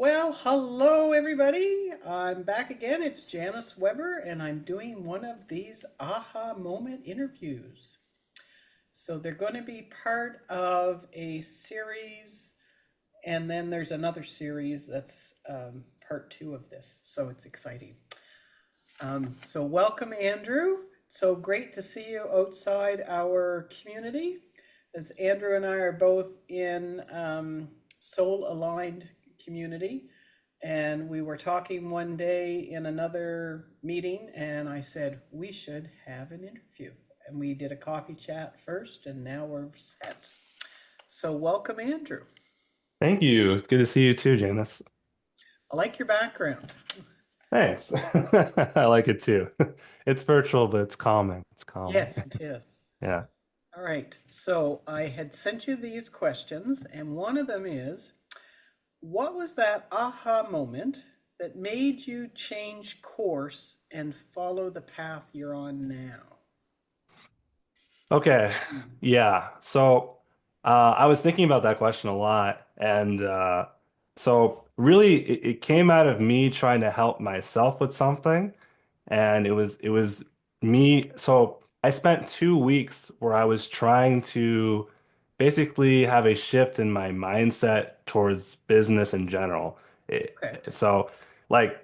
Well, hello everybody. I'm back again. It's Janice Weber, and I'm doing one of these aha moment interviews. So they're going to be part of a series, and then there's another series that's part two of this. So it's exciting. So welcome, Andrew. So great to see you outside our community, as Andrew and I are both in soul aligned community. And we were talking one day in another meeting, and I said, we should have an interview. And we did a coffee chat first, and now we're set. So, welcome, Andrew. Thank you. It's good to see you too, Janice. I like your background. Thanks. I like it too. It's virtual, but it's calming. It's calming. Yes, it is. Yeah. All right. So, I had sent you these questions, and one of them is, what was that aha moment that made you change course and follow the path you're on now? Okay. Hmm. Yeah. I was thinking about that question a lot. So really it came out of me trying to help myself with something. And it was me. So I spent 2 weeks where I was trying to basically have a shift in my mindset towards business in general. Okay. So like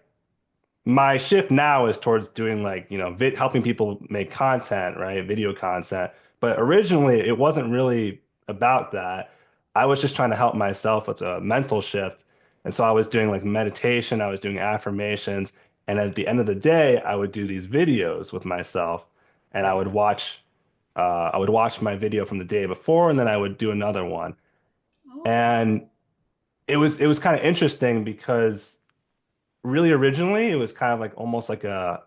my shift now is towards doing like, helping people make content, right? Video content. But originally it wasn't really about that. I was just trying to help myself with a mental shift. And so I was doing like meditation, I was doing affirmations, and at the end of the day, I would do these videos with myself and Right. I would watch my video from the day before and then I would do another one. Okay. And it was kind of interesting because really originally it was kind of like almost like a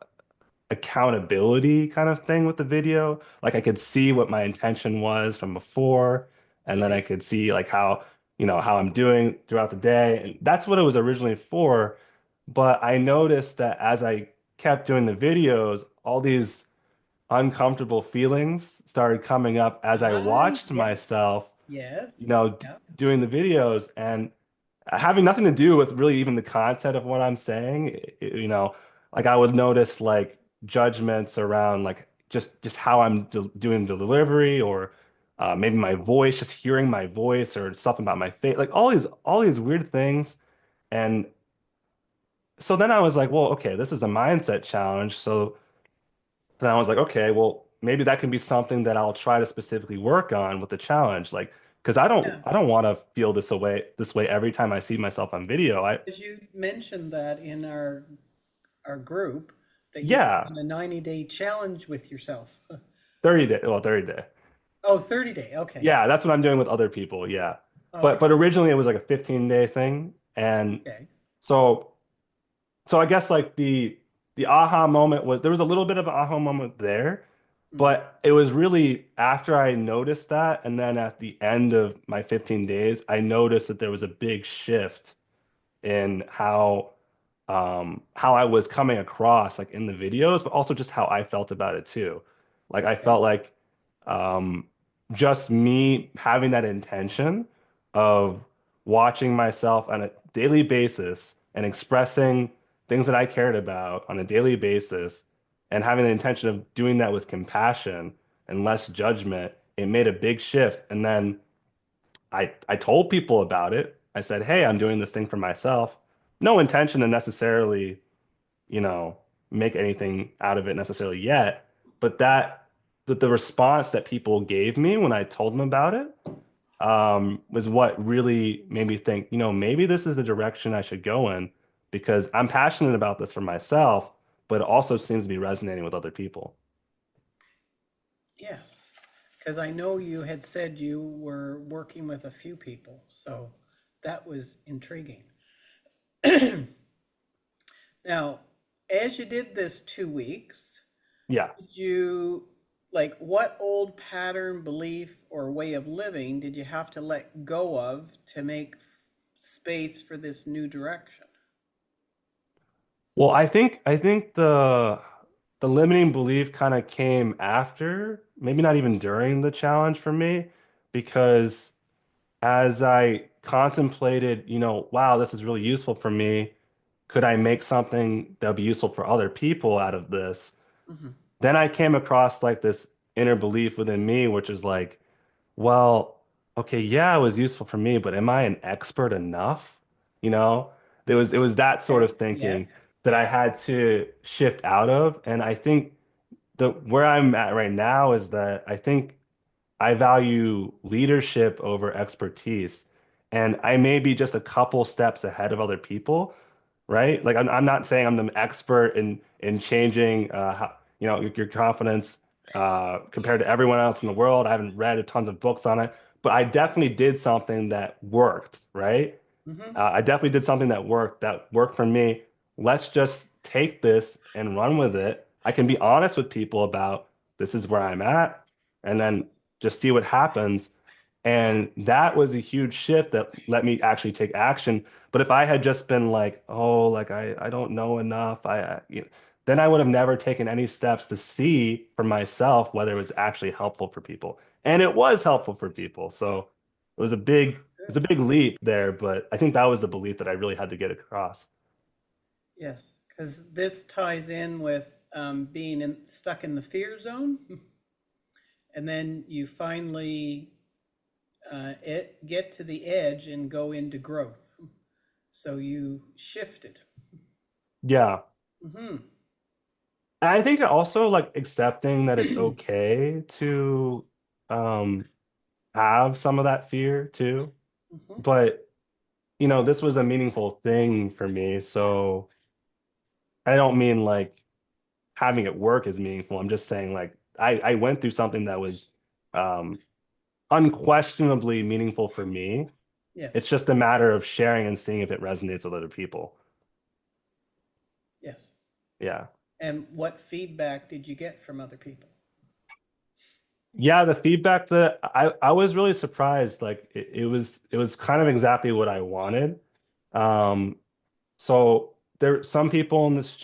accountability kind of thing with the video. Like I could see what my intention was from before, and then I Right. could see like how I'm doing throughout the day. And that's what it was originally for. But I noticed that as I kept doing the videos, all these uncomfortable feelings started coming up as I Ah, watched yes. myself, Yes. d Yeah. doing the videos and having nothing to do with really even the content of what I'm saying. Like I would notice like judgments around like just how I'm doing the delivery or maybe my voice, just hearing my voice or something about my face, like all these weird things. And so then I was like, well, okay, this is a mindset challenge. So then I was like, okay, well, maybe that can be something that I'll try to specifically work on with the challenge. Like, because I don't Yeah. I don't want to feel this way every time I see myself on video. As you mentioned that in our group that you Yeah, did a 90-day challenge with yourself. 30 day, well, 30 day. Oh, 30-day. Okay. Yeah, that's what I'm doing with other people. Yeah. But Okay. originally it was like a 15-day thing. And Okay. so I guess like the aha moment was there was a little bit of an aha moment there, Mm. but it was really after I noticed that and then at the end of my 15 days, I noticed that there was a big shift in how I was coming across like in the videos, but also just how I felt about it too. Like I Okay. felt like um just me having that intention of watching myself on a daily basis and expressing things that I cared about on a daily basis and having the intention of doing that with compassion and less judgment, it made a big shift. And then I told people about it. I said, "Hey, I'm doing this thing for myself." No intention to necessarily, you know, make anything out of it necessarily yet, but the response that people gave me when I told them about it was what really made me think, maybe this is the direction I should go in because I'm passionate about this for myself, but it also seems to be resonating with other people. Yes. Because I know you had said you were working with a few people, so that was intriguing. Now, as you did this 2 weeks, Yeah. did you like what old pattern, belief, or way of living did you have to let go of to make space for this new direction? Well, I think the limiting belief kind of came after, maybe not even during the challenge for me, because as I contemplated, wow, this is really useful for me. Could I make something that'll be useful for other people out of this? Hmm. Then I came across like this inner belief within me, which is like, well, okay, yeah, it was useful for me, but am I an expert enough? You know, it was that sort Okay. of thinking Yes. that I had to shift out of. And I think the where I'm at right now is that I think I value leadership over expertise. And I may be just a couple steps ahead of other people, right? Like I'm not saying I'm the expert in changing how, your confidence compared to everyone else in the world. I haven't read tons of books on it, but I definitely did something that worked, right? Hmm. I definitely did something that worked for me. Let's just take this and run with it. I can be honest with people about this is where I'm at, and then just see what happens. And that was a huge shift that let me actually take action. But if I had just been like, oh, like I don't know enough, then I would have never taken any steps to see for myself whether it was actually helpful for people. And it was helpful for people. So it was a big it's a Good. big leap there, but I think that was the belief that I really had to get across. Yes, because this ties in with being stuck in the fear zone, and then you finally get to the edge and go into growth. So you shifted. Yeah. Hmm. And I think also like accepting that it's okay to um have some of that fear too. Hmm. But this was a meaningful thing for me. So I don't mean like having it work is meaningful. I'm just saying like I went through something that was um unquestionably meaningful for me. Yes. It's just a matter of sharing and seeing if it resonates with other people. Yes. Yeah. And what feedback did you get from other people? Yeah, the feedback that I was really surprised. Like it was kind of exactly what I wanted. Um, so there some people in this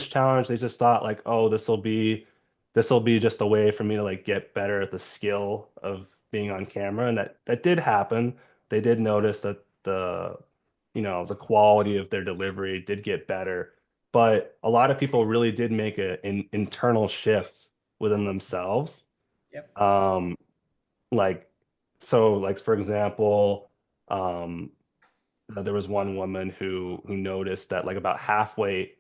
challenge they just thought like, oh, this will be just a way for me to like get better at the skill of being on camera, and that did happen. They did notice that the quality of their delivery did get better, but a lot of people really did make an internal shift within themselves. Yep. Um, like like for example, um, there was one woman who noticed that like about halfway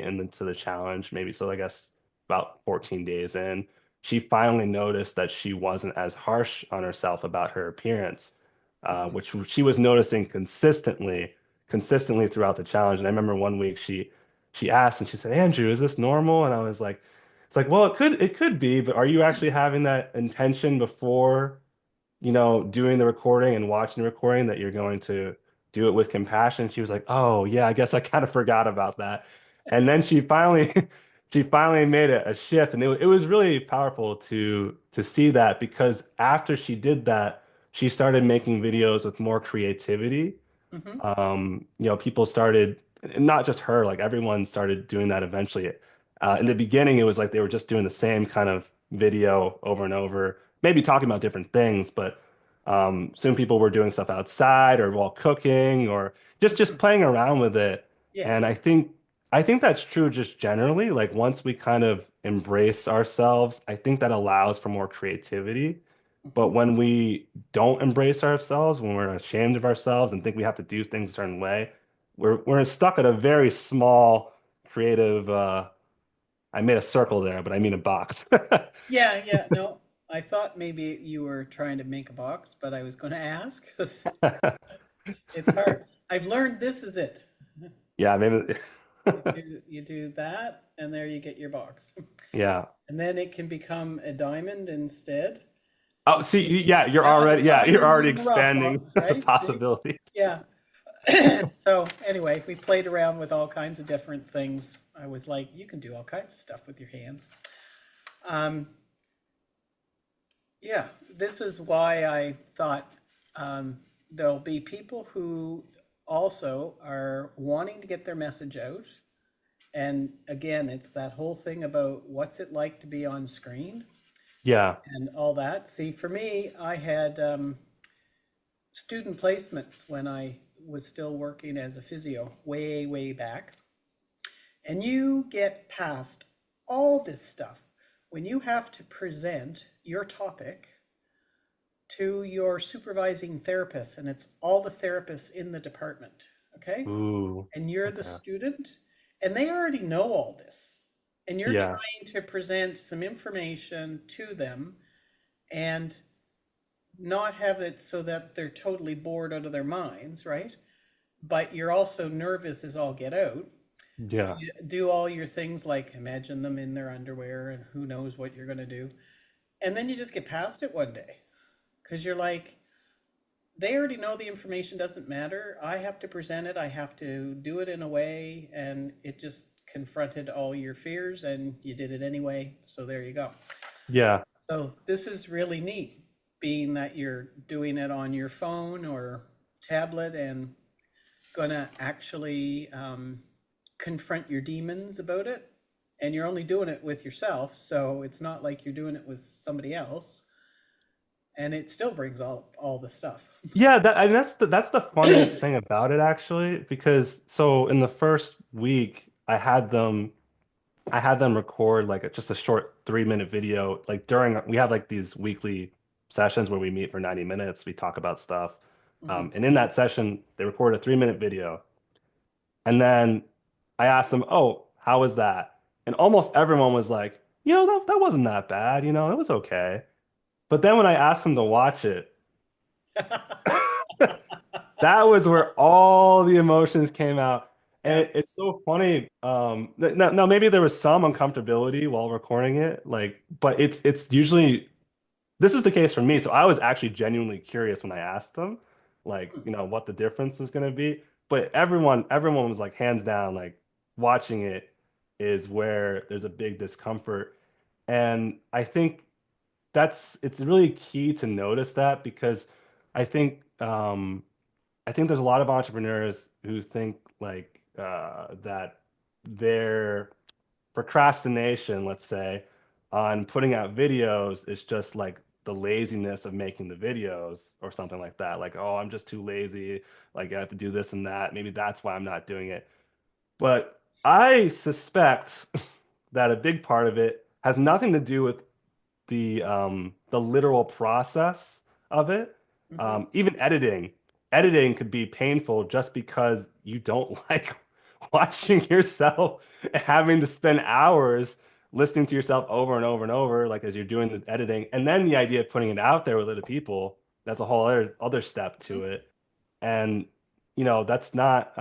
into the challenge, maybe so I guess about 14 days in, she finally noticed that she wasn't as harsh on herself about her appearance, Hmm. which she was noticing consistently throughout the challenge. And I remember one week she asked and she said, "Andrew, is this normal?" And I was like, "It's like, well, it could be, but are you actually having that intention before?" doing the recording and watching the recording that you're going to do it with compassion. She was like, "Oh, yeah, I guess I kind of forgot about that." And then she finally she finally made a shift, and it was really powerful to see that because after she did that, she started making videos with more creativity. Hmm. People started, not just her, like everyone started doing that eventually. In the beginning, it was like they were just doing the same kind of video over and over, maybe talking about different things, but soon people were doing stuff outside or while cooking or just Hmm. playing around with it. Yes. And I think that's true just generally. Like once we kind of embrace ourselves, I think that allows for more creativity. But Hmm. when we don't embrace ourselves, when we're ashamed of ourselves and think we have to do things a certain way, we're stuck at a very small creative I made a circle there, but I mean a box. Yeah, yeah. No, I thought maybe you were trying to make a box, but I was going to ask 'cause it's hard. I've learned this is it. Yeah, maybe You do that, and there you get your box. yeah. And then it can become a diamond instead. Oh, You see, can yeah, have a you're diamond already in the rough, expanding the right? See? possibilities. Yeah. So anyway, we played around with all kinds of different things. I was like, you can do all kinds of stuff with your hands. Um, yeah, this is why I thought there'll be people who also are wanting to get their message out. And again, it's that whole thing about what's it like to be on screen Yeah. and all that. See, for me, I had student placements when I was still working as a physio way, way back. And you get past all this stuff when you have to present your topic to your supervising therapist, and it's all the therapists in the department, okay? Ooh, And you're the okay. student, and they already know all this. And you're Yeah. trying to present some information to them and not have it so that they're totally bored out of their minds, right? But you're also nervous as all get out. So Yeah. you do all your things like imagine them in their underwear and who knows what you're going to do. And then you just get past it one day because you're like, they already know the information doesn't matter. I have to present it, I have to do it in a way, and it just confronted all your fears and you did it anyway. So there you go. Yeah. So this is really neat, being that you're doing it on your phone or tablet and gonna actually confront your demons about it. And you're only doing it with yourself, so it's not like you're doing it with somebody else. And it still brings all the stuff. Yeah, that's the funniest thing about it actually, because so in the first week I had them record like just a short 3 minute video. Like during we have like these weekly sessions where we meet for 90 minutes, we talk about stuff. Mhm. And in that session, they record a 3 minute video. And then I asked them, "Oh, how was that?" And almost everyone was like, that wasn't that bad, it was okay. But then when I asked them to watch it, that was where all the emotions came out. And Yeah. it's so funny. Now maybe there was some uncomfortability while recording it, like, but it's usually this is the case for me. So I was actually genuinely curious when I asked them, like, what the difference is going to be. But everyone was like, hands down, like, watching it is where there's a big discomfort. And I think it's really key to notice that because I think I think there's a lot of entrepreneurs who think like that their procrastination, let's say, on putting out videos is just like the laziness of making the videos or something like that. Like, oh, I'm just too lazy. Like, I have to do this and that. Maybe that's why I'm not doing it. But I suspect that a big part of it has nothing to do with the literal process of it. Hmm. Even editing could be painful just because you don't like watching yourself and having to spend hours listening to yourself over and over and over, like as you're doing the editing. And then the idea of putting it out there with other people, that's a whole other step to it. And that's not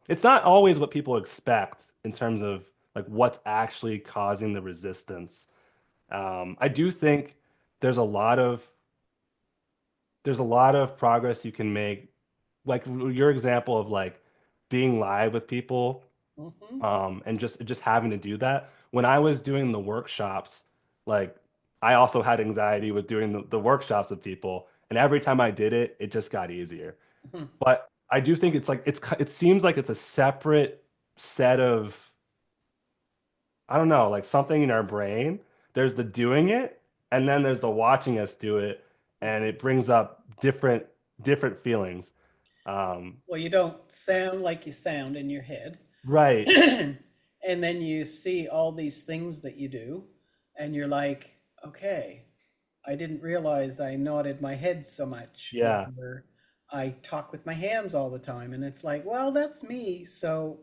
it's not always what people expect in terms of like what's actually causing the resistance. I do think there's a lot of there's a lot of progress you can make, like your example of like being live with people, Hmm. and just having to do that. When I was doing the workshops, like I also had anxiety with doing the workshops with people, and every time I did it, it just got easier. Hmm. But I do think it's like it seems like it's a separate set of I don't know, like something in our brain. There's the doing it, and then there's the watching us do it, and it brings up different feelings. Um, Well, you don't sound like you sound in your head. right. And then you see all these things that you do, and you're like, okay, I didn't realize I nodded my head so much, Yeah. or I talk with my hands all the time. And it's like, well, that's me. So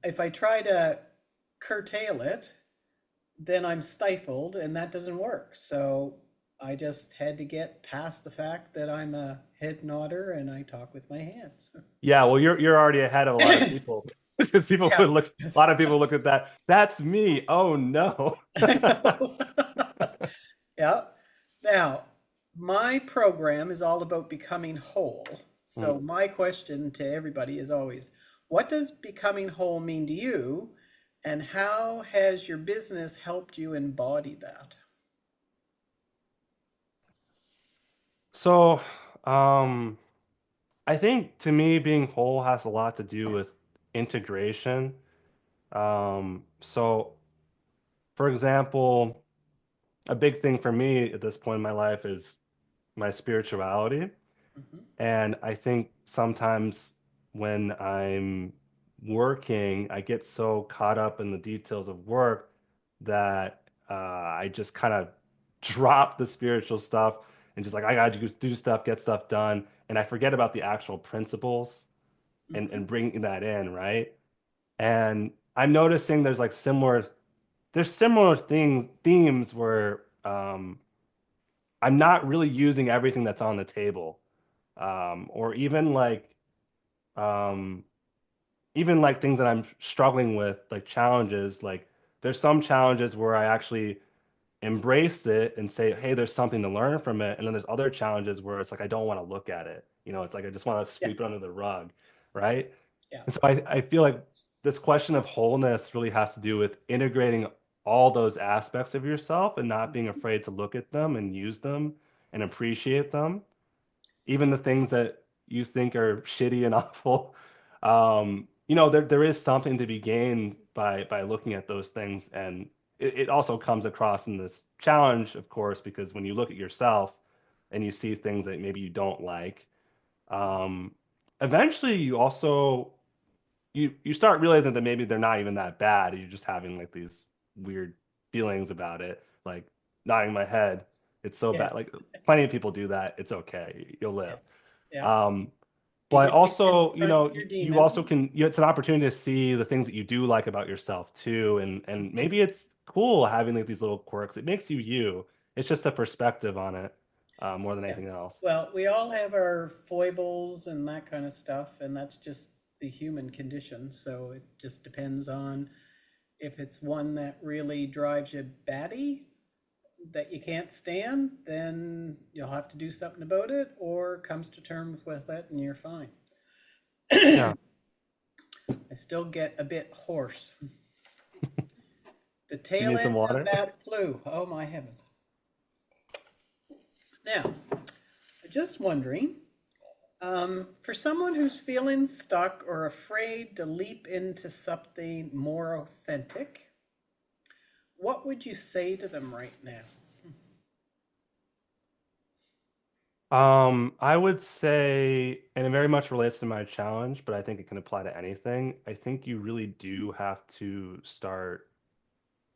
if I try to curtail it, then I'm stifled, and that doesn't work. So I just had to get past the fact that I'm a head nodder and I talk with my hands. Yeah, well, you're already ahead of a lot of people because people Yeah. would look, a lot of people look at that. That's me. Oh no. I know. Yeah. Now, my program is all about becoming whole. Mm. So, my question to everybody is always, what does becoming whole mean to you? And how has your business helped you embody that? So, um, I think to me, being whole has a lot to do with integration. So for example, a big thing for me at this point in my life is my spirituality. Mhm. And I think sometimes when I'm working, I get so caught up in the details of work that I just kind of drop the spiritual stuff and just like, I gotta do stuff, get stuff done. And I forget about the actual principles and Mhm. bringing that in, right? And I'm noticing there's similar themes where I'm not really using everything that's on the table. Or um, even like things that I'm struggling with, like challenges, like there's some challenges where I actually embrace it and say, hey, there's something to learn from it. And then there's other challenges where it's like I don't want to look at it. It's like I just want to Yeah. sweep it under the rug, right? Yeah. And so I feel like this question of wholeness really has to do with integrating all those aspects of yourself and not being Mhm. afraid to look at them and use them and appreciate them, even the things that you think are shitty and awful. There is something to be gained by looking at those things, and it also comes across in this challenge, of course, because when you look at yourself and you see things that maybe you don't like, um, eventually you start realizing that maybe they're not even that bad. You're just having like these weird feelings about it, like nodding my head. It's so bad. Yes. Like plenty of people do that. It's okay. You'll live. Yes. Yeah. Um, You but get to also, confront your you also demon. it's an opportunity to see the things that you do like about yourself too. And Mhm. maybe it's cool having like these little quirks. It makes you you. It's just a perspective on it, more than Yeah. anything else. Well, we all have our foibles and that kind of stuff, and that's just the human condition. So it just depends on if it's one that really drives you batty that you can't stand, then you'll have to do something about it or comes to terms with it and you're fine. Yeah. I still get a bit hoarse. The You tail need some end of water? that flu. Oh my heavens. Now, just wondering, for someone who's feeling stuck or afraid to leap into something more authentic, what would you say to them right now? I would say, and it very much relates to my challenge, but I think it can apply to anything. I think you really do have to start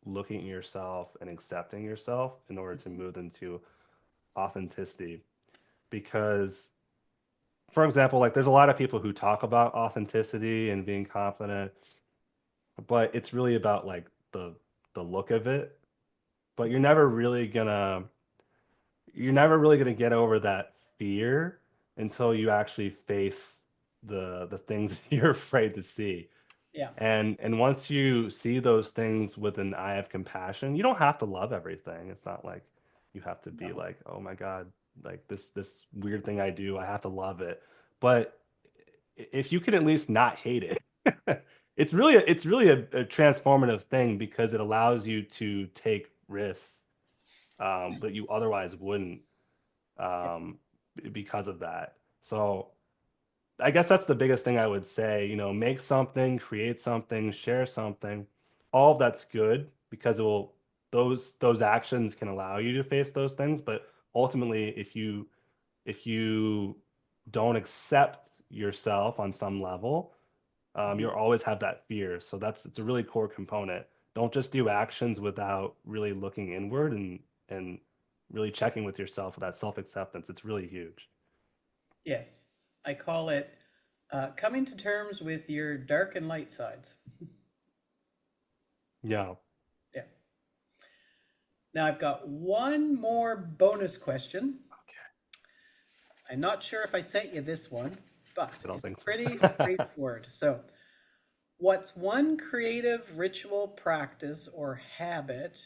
looking at yourself and accepting yourself in order to move into authenticity. Because, for example, like there's a lot of people who talk about authenticity and being confident, but it's really about like the look of it. But you're never really gonna get over that fear until you actually face the things you're afraid to see. Yeah. And once you see those things with an eye of compassion, you don't have to love everything. It's not like you have to be No. like, oh my God, like this weird thing I do, I have to love it. But if you can at least not hate it, it's really a transformative thing because it allows you to take risks that you otherwise wouldn't Yes. because of that. So I guess that's the biggest thing I would say. Make something, create something, share something. All of that's good because those actions can allow you to face those things. But ultimately, if you don't accept yourself on some level, Mhm. you'll always have that fear. So it's a really core component. Don't just do actions without really looking inward and really checking with yourself for that self-acceptance. It's really huge. Yes. I call it coming to terms with your dark and light sides. Yeah. Yeah. Now I've got one more bonus question. I'm not sure if I sent you this one, but I don't it's think so. pretty straightforward. So, what's one creative ritual, practice, or habit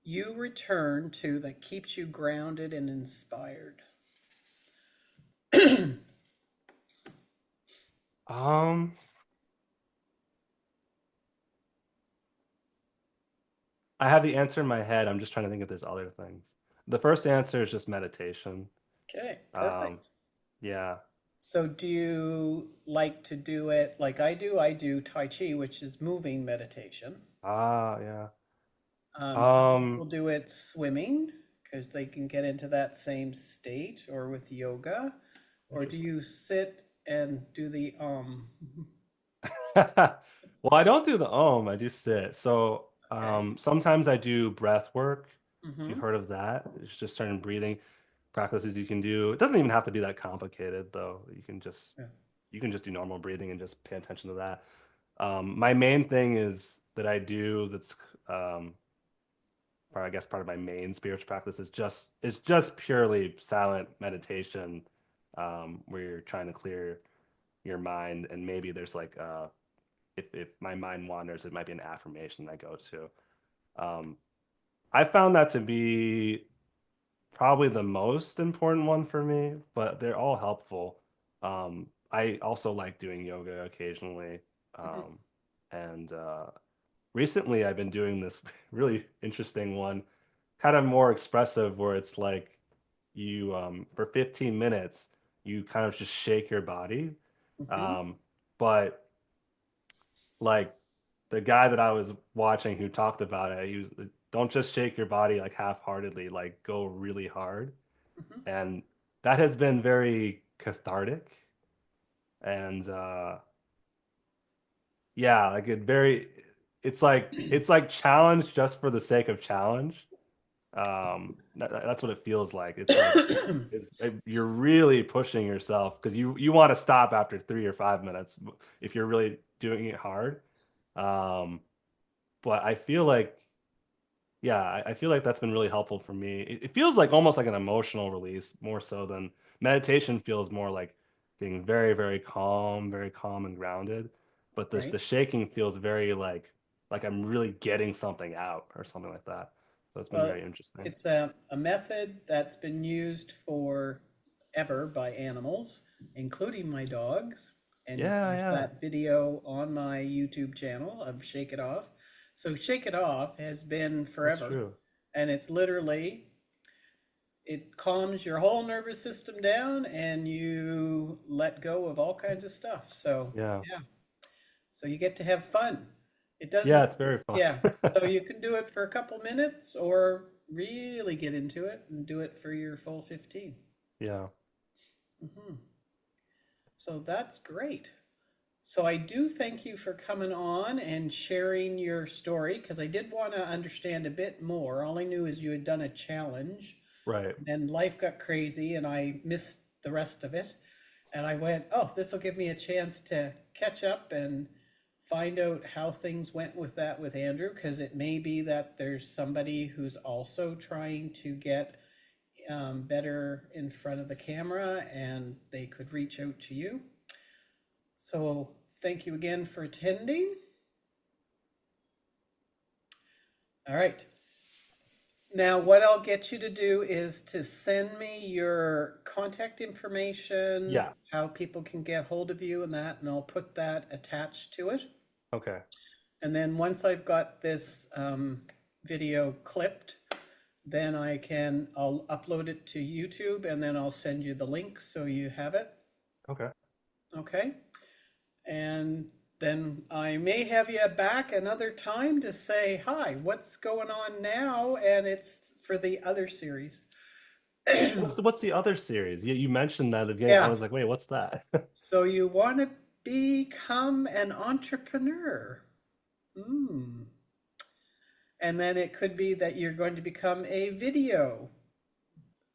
you return to that keeps you grounded and inspired? Um, I have the answer in my head. I'm just trying to think if there's other things. The first answer is just meditation. Okay, Um, perfect. yeah. So, do you like to do it like I do? I do Tai Chi, which is moving meditation. Ah, yeah. Some Um, people do it swimming because they can get into that same state, or with yoga. Or do Interesting. you sit and do the Well, I don't do the I do sit. So Okay. sometimes I do breath work. If you've Mm-hmm. heard of that, it's just certain breathing practices you can do. It doesn't even have to be that complicated, though. Yeah. You can just do normal breathing and just pay attention to that. My main thing is that I do that's I guess part of my main spiritual practice is just purely silent meditation, where you're trying to clear your mind, and maybe there's like if my mind wanders, it might be an affirmation I go to. Um, I found that to be probably the most important one for me, but they're all helpful. I also like doing yoga occasionally. Mm-hmm. Um, and recently I've been doing this really interesting one, kind of more expressive, where it's like you, for 15 minutes, you kind of just shake your body. Mm-hmm. Um, but like the guy that I was watching who talked about it, he was, don't just shake your body like half-heartedly, like go really hard. Mm-hmm. And that has been very cathartic. And yeah, like it's like challenge just for the sake of challenge. That's what it feels like. It's like you're really pushing yourself because you want to stop after 3 or 5 minutes if you're really doing it hard. Um, but I feel like yeah, I feel like that's been really helpful for me. It feels like almost like an emotional release more so than meditation feels more like being very calm and grounded. But the Right. shaking feels very like I'm really getting something out or something like that. So it's been Well, very interesting. it's a method that's been used for ever by animals, including my dogs. And Yeah, there's yeah, that video on my YouTube channel of Shake It Off. So Shake It Off has been that's forever, true. and it's literally it calms your whole nervous system down and you let go of all kinds of stuff. So, Yeah. yeah. So you get to have fun. It Yeah, doesn't, it's very fun. yeah. So you can do it for a couple minutes or really get into it and do it for your full 15. Yeah. Hmm. So that's great. So I do thank you for coming on and sharing your story because I did want to understand a bit more. All I knew is you had done a challenge Right. and life got crazy and I missed the rest of it. And I went, oh, this will give me a chance to catch up and find out how things went with that with Andrew, because it may be that there's somebody who's also trying to get better in front of the camera and they could reach out to you. So thank you again for attending. All right. Now, what I'll get you to do is to send me your contact information, Yeah. how people can get hold of you and that, and I'll put that attached to it. Okay. And then once I've got this video clipped, then I'll upload it to YouTube and then I'll send you the link so you have it. Okay. Okay. And then I may have you back another time to say, hi, what's going on now? And it's for the other series. What's the other series? You mentioned that again. I Yeah. was like, wait, what's that? So you want to become an entrepreneur. Hmm. And then it could be that you're going to become a video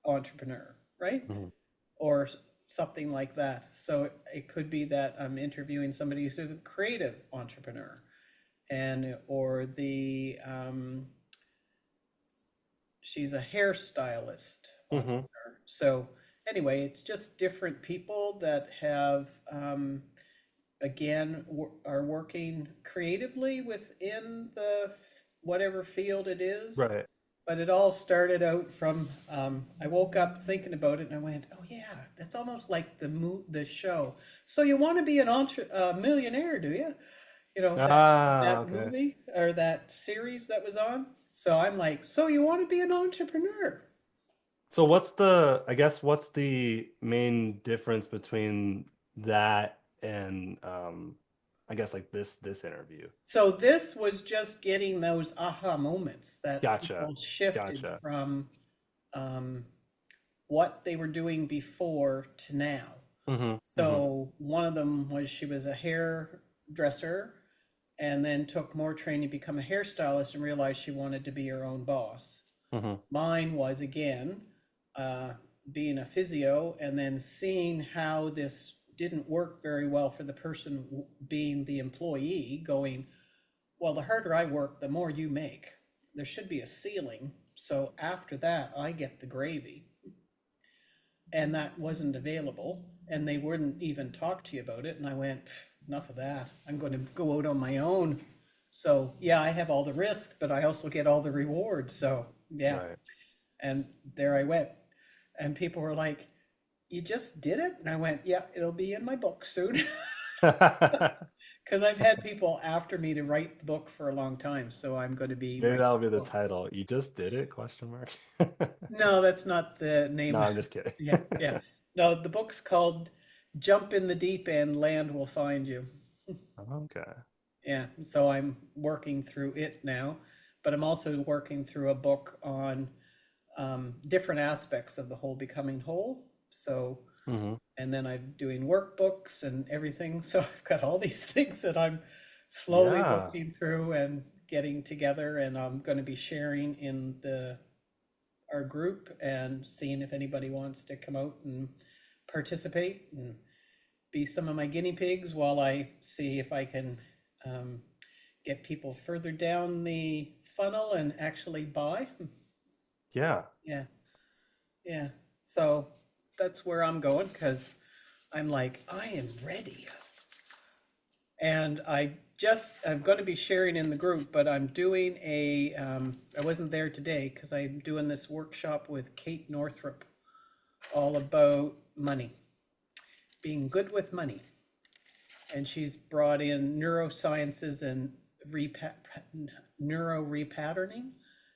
entrepreneur, right? Mhm. Or something like that. So it could be that I'm interviewing somebody who's a creative entrepreneur, and or the she's a hairstylist Mhm. entrepreneur. So anyway, it's just different people that have again are working creatively within the whatever field it is. Right. But it all started out from I woke up thinking about it and I went, oh yeah, that's almost like the show. So you want to be an millionaire, do you? You know that Ah, that okay. movie or that series that was on. So I'm like, so you want to be an entrepreneur? So I guess what's the main difference between that and I guess like this interview? So this was just getting those aha moments that Gotcha. people shifted Gotcha. from um, what they were doing before to now. Mm-hmm. Mm-hmm. So one of them was she was a hairdresser and then took more training to become a hairstylist and realized she wanted to be her own boss. Mm-hmm. Mine was again uh, being a physio and then seeing how this didn't work very well for the person being the employee, going, well, the harder I work, the more you make. There should be a ceiling. So after that, I get the gravy. And that wasn't available. And they wouldn't even talk to you about it. And I went, enough of that. I'm going to go out on my own. So, yeah, I have all the risk, but I also get all the reward. So, yeah. Right. And there I went. And people were like, you just did it? And I went, yeah, it'll be in my book soon. Because I've had people after me to write the book for a long time. So I'm going to be Maybe writing that'll be the the book. title. You just did it? Question mark. No, that's not the No, name. I'm just kidding. Yeah, yeah. No, the book's called Jump in the Deep End, Land Will Find You. Okay. Yeah, so I'm working through it now, but I'm also working through a book on different aspects of the whole becoming whole. So, Mm-hmm. and then I'm doing workbooks and everything. So I've got all these things that I'm slowly Yeah. working through and getting together, and I'm going to be sharing in the our group and seeing if anybody wants to come out and participate and be some of my guinea pigs while I see if I can um, get people further down the funnel and actually buy. Yeah. Yeah, yeah. So that's where I'm going because I'm like, I am ready. And I'm going to be sharing in the group, but I'm doing I wasn't there today because I'm doing this workshop with Kate Northrup all about money, being good with money. And she's brought in neurosciences and repa- neuro repatterning.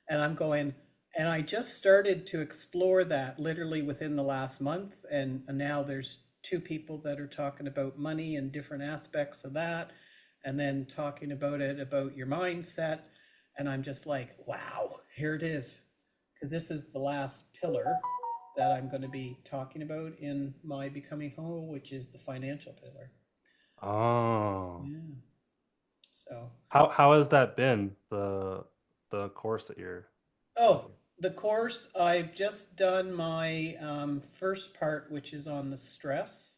And I'm going, and I just started to explore that literally within the last month. And now there's two people that are talking about money and different aspects of that. And then talking about it, about your mindset. And I'm just like, wow, here it is. Because this is the last pillar that I'm going to be talking about in my becoming whole, which is the financial pillar. Oh. Yeah. So, How has that been, the course that you're oh, taking? the course, I've just done my first part, which is on the stress,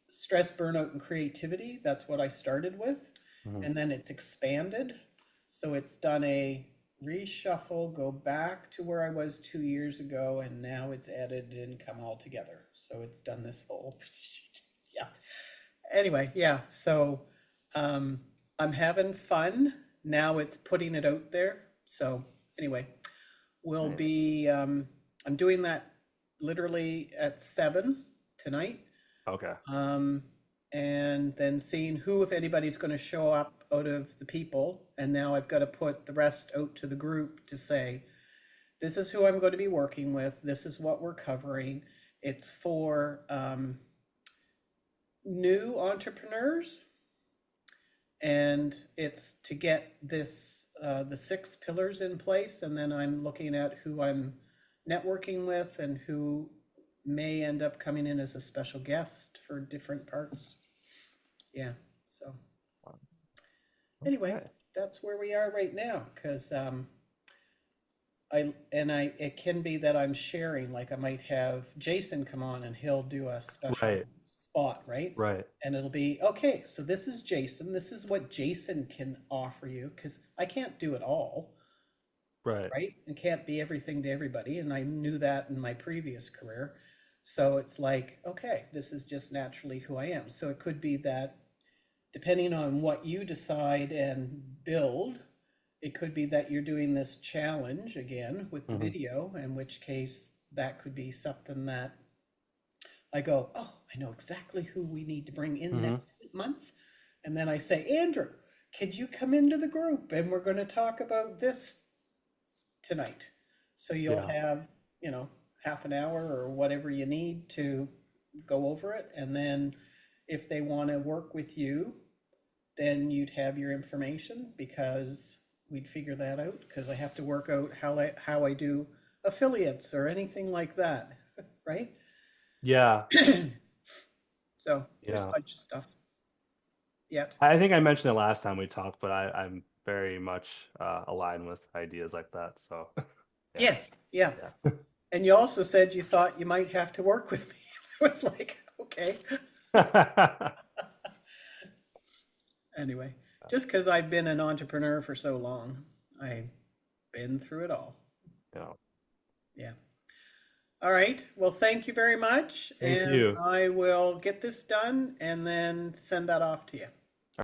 stress, burnout, and creativity. That's what I started with. Mm-hmm. And then it's expanded. So it's done a reshuffle, go back to where I was 2 years ago, and now it's added and come all together. So it's done this whole, yeah. Anyway, yeah. So um, I'm having fun. Now it's putting it out there. So anyway, we'll Nice. be, I'm doing that literally at 7 tonight. Okay. Um, and then seeing who, if anybody's going to show up out of the people. And now I've got to put the rest out to the group to say, this is who I'm going to be working with. This is what we're covering. It's for new entrepreneurs, and it's to get this the 6 pillars in place. And then I'm looking at who I'm networking with and who may end up coming in as a special guest for different parts. Yeah. So anyway, Okay. that's where we are right now. Because I it can be that I'm sharing. Like I might have Jason come on and he'll do a special Right. spot, right? Right. And it'll be okay. So this is Jason. This is what Jason can offer you because I can't do it all, Right. right? And can't be everything to everybody. And I knew that in my previous career. So it's like, okay, this is just naturally who I am. So it could be that depending on what you decide and build, it could be that you're doing this challenge again with the Mm-hmm. video, in which case that could be something that I go, oh, I know exactly who we need to bring in Mm-hmm. next month. And then I say, Andrew, could you come into the group and we're going to talk about this tonight? So you'll Yeah. have, half an hour or whatever you need to go over it. And then if they want to work with you, then you'd have your information because we'd figure that out because I have to work out how I do affiliates or anything like that, right? Yeah. So there's a Yeah. bunch of stuff yet. I think I mentioned it last time we talked, but I'm very much aligned with ideas like that. So yeah. Yes, yeah. Yeah. And you also said you thought you might have to work with me. I was like, okay. Anyway, just because I've been an entrepreneur for so long, I've been through it all. Yeah. Yeah. All right. Well, thank you very much. Thank And you. I will get this done and then send that off to you.